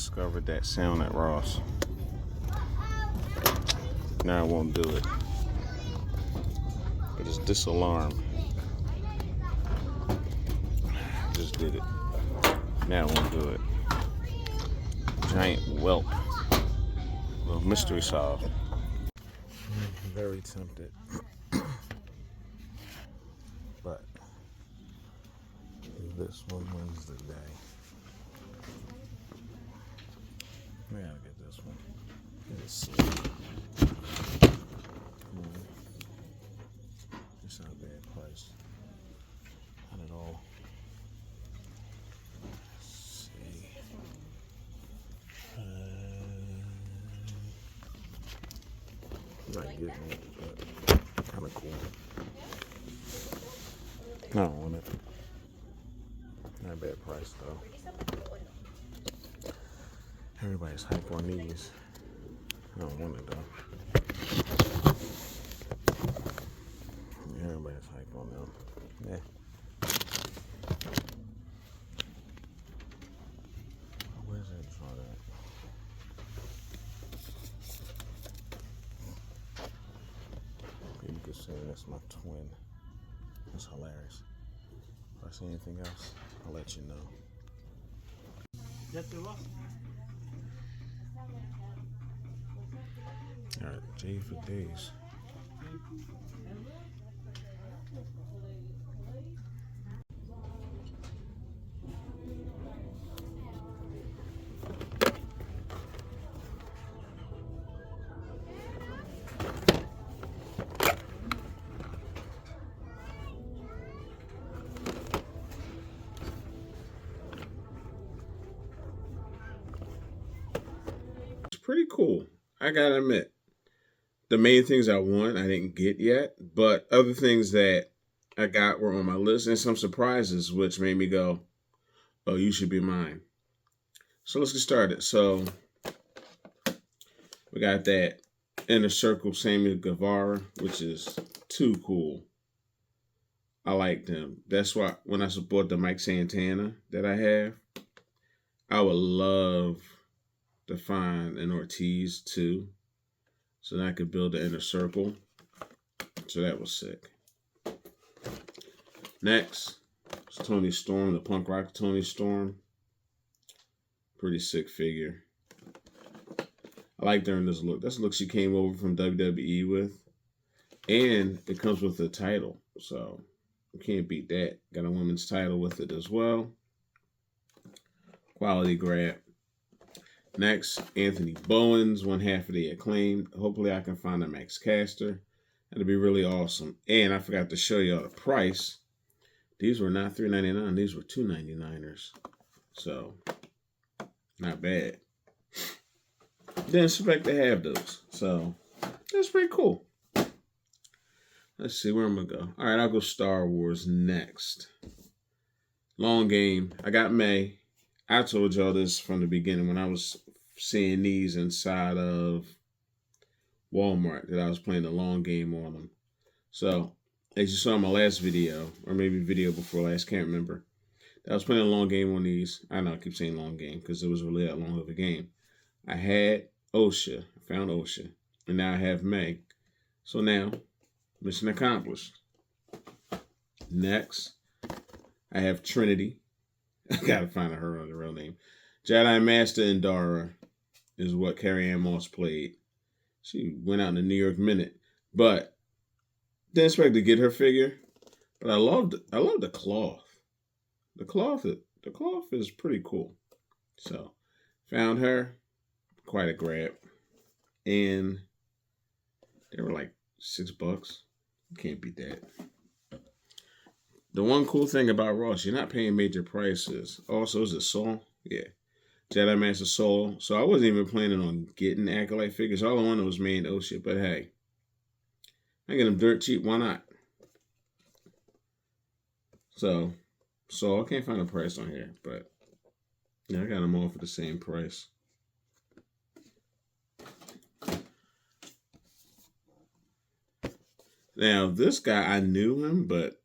discovered that sound at Ross. Now I won't do it. But it's this alarm. Just did it. Now I won't do it. Giant whelp. Little mystery solved. Very tempted. But this one wins the day. I gotta get this one. Let's see. It's not a bad price. Not at all. Let's see. Not getting it, but kind of cool. I don't want it. Not a bad price though. Everybody's hype on these. I don't want it though. Yeah, everybody's hype on them. Yeah. Where's that chart at? You could say that's my twin. That's hilarious. If I see anything else, I'll let you know. Alright, J for days. It's pretty cool. I gotta admit. The main things I want, I didn't get yet, but other things that I got were on my list and some surprises, which made me go, oh, you should be mine. So let's get started. So we got that Inner Circle Sammy Guevara, which is too cool. I like them. That's why when I support the Mike Santana that I have, I would love to find an Ortiz too. So then I could build the Inner Circle. So that was sick. Next, it's Tony Storm, the punk rock Tony Storm. Pretty sick figure. I like her in this look. That's the look she came over from WWE with. And it comes with a title. So you can't beat that. Got a women's title with it as well. Quality grab. Next, Anthony Bowens, one half of the Acclaimed. Hopefully I can find a Max Caster. That'd be really awesome. And I forgot to show y'all the price. These were not $3.99. These were $2.99ers. So, not bad. Didn't expect to have those. So, that's pretty cool. Let's see where I'm going to go. All right, I'll go Star Wars next. Long game. I got May. I told y'all this from the beginning when I was seeing these inside of Walmart that I was playing the long game on them. So, as you saw in my last video, or maybe video before last, can't remember. I was playing a long game on these. I know I keep saying long game because it was really that long of a game. I had Osha. I found Osha. And now I have May. So now, mission accomplished. Next, I have Trinity. I gotta find her on the real name. Jedi Master Endara is what Carrie-Ann Moss played. She went out in the New York Minute, but didn't expect to get her figure. But I love the cloth. The cloth is pretty cool. So found her, quite a grab, and they were like $6. Can't beat that. The one cool thing about Ross, you're not paying major prices. Also, is it Soul? Yeah. Jedi Master Soul. So I wasn't even planning on getting Acolyte figures. All I wanted was May and Osha. But hey, I get them dirt cheap. Why not? So I can't find a price on here. But yeah, I got them all for the same price. Now, this guy, I knew him, but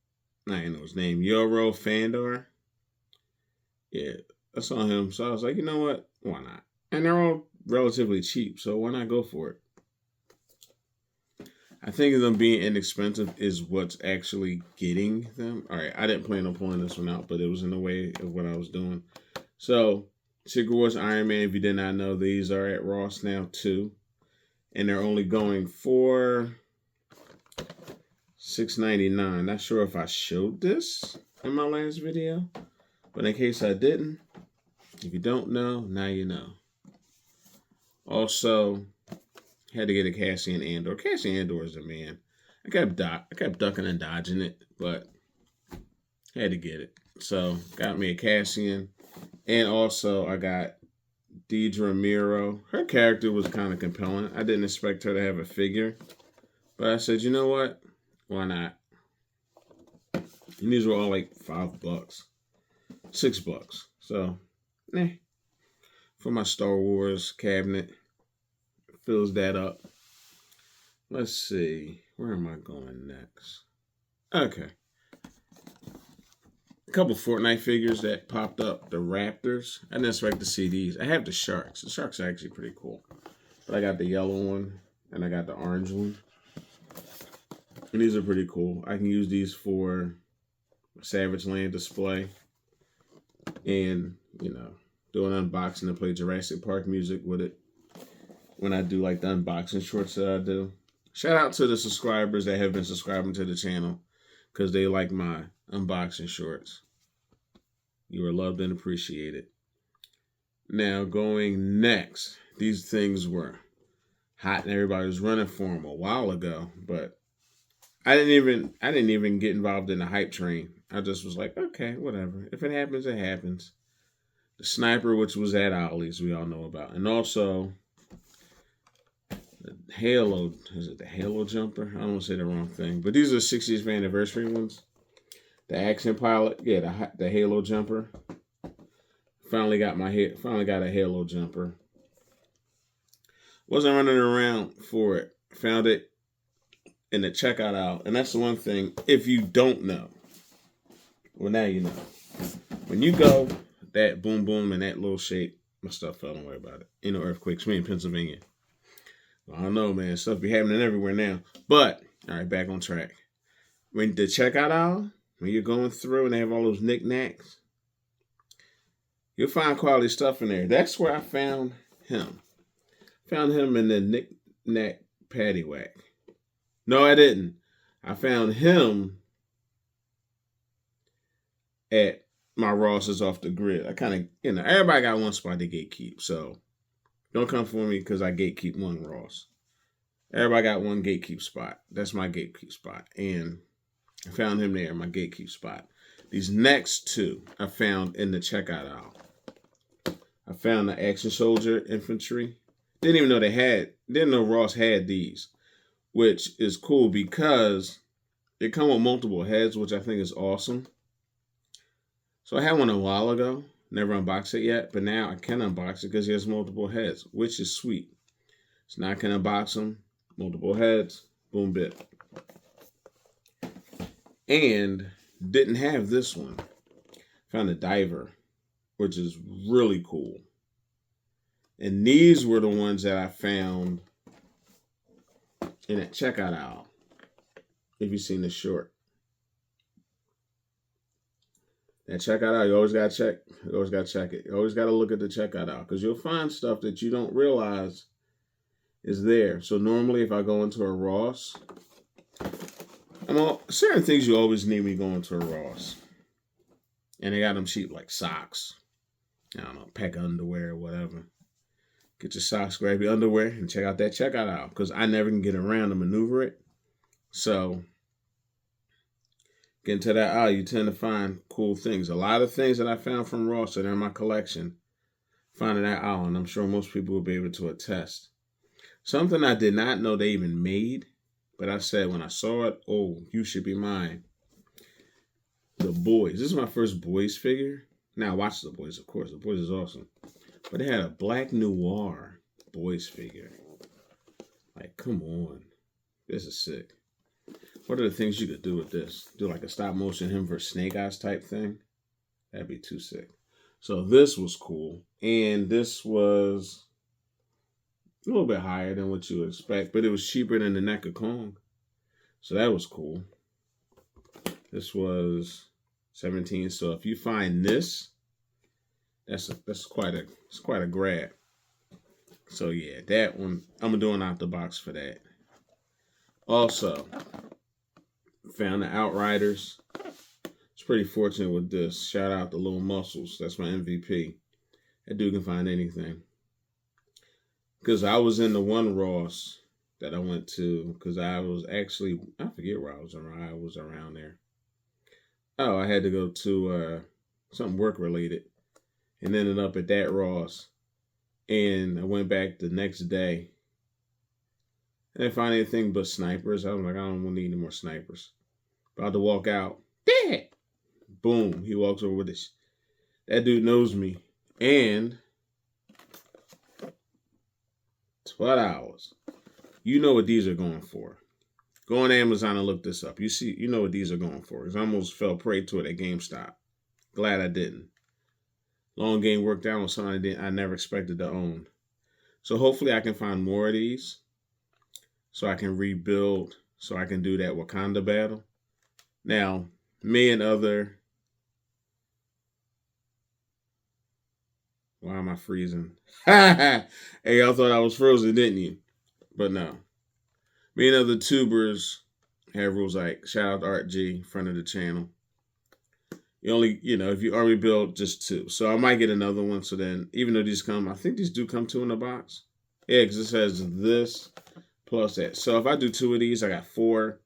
I didn't know his name. Yoro Fandor. Yeah, I saw him. So I was like, you know what? Why not? And they're all relatively cheap, so why not go for it? I think them being inexpensive is what's actually getting them. All right, I didn't plan on pulling this one out, but it was in the way of what I was doing. So, Secret Wars Iron Man, if you did not know, these are at Ross now too. And they're only going for $6.99. Not sure if I showed this in my last video, but in case I didn't, if you don't know, now you know. Also, had to get a Cassian Andor. Cassian Andor is a man. I kept ducking and dodging it, but had to get it. So got me a Cassian, and also I got Deidre Miro. Her character was kind of compelling. I didn't expect her to have a figure, but I said, you know what? Why not? And these were all like $5, $6. So, for my Star Wars cabinet, fills that up. Let's see. Where am I going next? Okay. A couple Fortnite figures that popped up. The Raptors. I didn't expect to see these. I have the Sharks. The Sharks are actually pretty cool. But I got the yellow one and I got the orange one. And these are pretty cool. I can use these for Savage Land display. And, do an unboxing and play Jurassic Park music with it. When I do like the unboxing shorts that I do. Shout out to the subscribers that have been subscribing to the channel because they like my unboxing shorts. You are loved and appreciated. Now going next, these things were hot and everybody was running for them a while ago, but I didn't even get involved in the hype train. I just was like, okay, whatever. If it happens, it happens. The Sniper, which was at Ollie's, we all know about, and also Halo, is it the Halo jumper? I don't want to say the wrong thing, but these are the 60th anniversary ones. The Action Pilot, yeah, the Halo jumper. Finally got a Halo jumper. Wasn't running around for it. Found it in the checkout aisle, and that's the one thing. If you don't know, well now you know. When you go that boom boom in that little shape, my stuff fell. Don't worry about it. Earthquakes. Me in Pennsylvania. I don't know, man. Stuff be happening everywhere now. But, all right, back on track. When the checkout aisle, when you're going through and they have all those knickknacks, you'll find quality stuff in there. That's where I found him. Found him in the knickknack paddywhack. No, I didn't. I found him at my Ross's off the grid. I kind of, everybody got one spot to gatekeep, so don't come for me because I gatekeep one Ross. Everybody got one gatekeep spot. That's my gatekeep spot. And I found him there, my gatekeep spot. These next two I found in the checkout aisle. I found the Action Soldier Infantry. Didn't know Ross had these, which is cool because they come with multiple heads, which I think is awesome. So I had one a while ago. Never unboxed it yet, but now I can unbox it because he has multiple heads, which is sweet. So now I can unbox them, multiple heads, boom, bit. And didn't have this one. Found a Diver, which is really cool. And these were the ones that I found in that checkout aisle. If you've seen the short. That checkout aisle, you always got to check. You always got to check it. You always got to look at the checkout aisle because you'll find stuff that you don't realize is there. So normally if I go into a Ross, certain things you always need when you go into a Ross. And they got them cheap like socks. I don't know, pack of underwear or whatever. Get your socks, grab your underwear, and check out that checkout aisle because I never can get around to maneuver it. So get into that aisle, you tend to find cool things. A lot of things that I found from Ross that are in my collection, found in that aisle, and I'm sure most people will be able to attest. Something I did not know they even made, but I said when I saw it, oh, you should be mine. The Boys. This is my first Boys figure. Now I watch The Boys, of course. The Boys is awesome. But they had a Black Noir Boys figure. Like, come on. This is sick. What are the things you could do with this? Do like a stop motion him versus Snake Eyes type thing? That'd be too sick. So this was cool. And this was A little bit higher than what you would expect, but it was cheaper than the Neck of Kong. So that was cool. This was 17. So if you find this, that's quite a grab. So yeah, that one I'm doing out the box for that. Also, found the Outriders. It's pretty fortunate with this. Shout out to Little Muscles. That's my MVP. That dude can find anything. Because I was in the one Ross that I went to, because I was actually, I forget where I was around there. Oh, I had to go to something work related and ended up at that Ross. And I went back the next day. I didn't find anything but snipers. I was like, I don't need any more snipers. About to walk out. Dad! Boom. He walks over with this. That dude knows me. And $12. You know what these are going for. Go on Amazon and look this up. You know what these are going for. Because I almost fell prey to it at GameStop. Glad I didn't. Long game worked out on something I never expected to own. So hopefully I can find more of these. So I can rebuild. So I can do that Wakanda battle. Now, me and other... Why am I freezing? Hey, y'all thought I was frozen, didn't you? But no. Me and other tubers have rules like, shout out to Art G, friend of the channel. You only, if you army build, just 2. So I might get another one. So then, even though these come, I think these do come 2 in the box. Yeah, because it says this plus that. So if I do 2 of these, I got 4.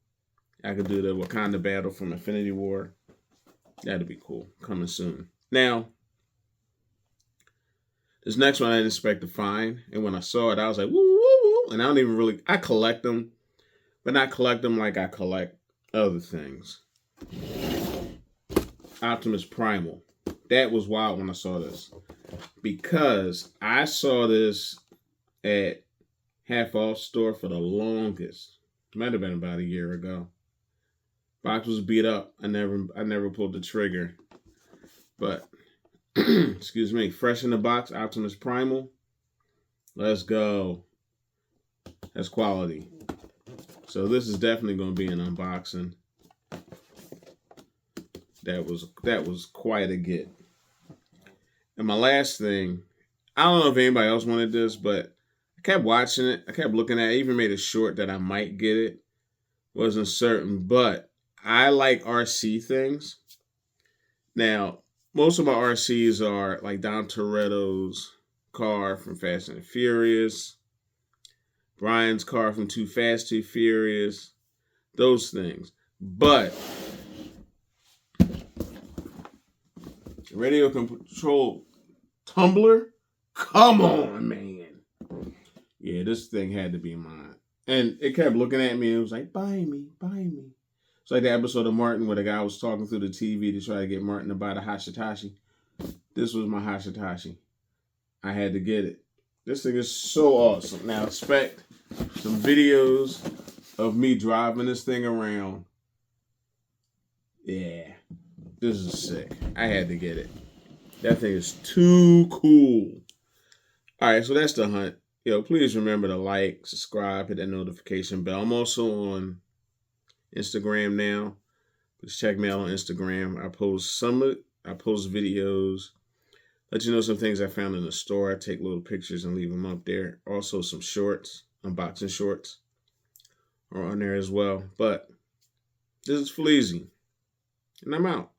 I could do the Wakanda battle from Infinity War. That'd be cool. Coming soon. Now, this next one I didn't expect to find. And when I saw it, I was like, woo, woo, woo. And I don't even really, I collect them, but not collect them like I collect other things. Optimus Primal. That was wild when I saw this. Because I saw this at Half Off Store for the longest. Might have been about a year ago. Box was beat up. I never pulled the trigger. But excuse me, fresh in the box, Optimus Primal. Let's go. That's quality. So this is definitely going to be an unboxing. That was quite a get. And my last thing, I don't know if anybody else wanted this, but I kept watching it. I kept looking at it. I even made a short that I might get it. Wasn't certain, but I like RC things. Now, most of my RCs are like Dom Toretto's car from Fast and Furious, Brian's car from Too Fast, Too Furious, those things. But radio control tumbler? Come on, man. Yeah, this thing had to be mine. And it kept looking at me and it was like, buy me, buy me. It's like the episode of Martin where the guy was talking through the TV to try to get Martin to buy the Hashitashi. This was my Hashitashi. I had to get it. This thing is so awesome. Now expect some videos of me driving this thing around. Yeah, this is sick. I had to get it. That thing is too cool. All right, so that's the hunt. Please remember to like, subscribe, hit that notification bell. I'm also on Instagram now. Just check me out on Instagram. I post videos. Let you know some things I found in the store. I take little pictures and leave them up there. Also some shorts, unboxing shorts are on there as well. But this is Fleazy, and I'm out.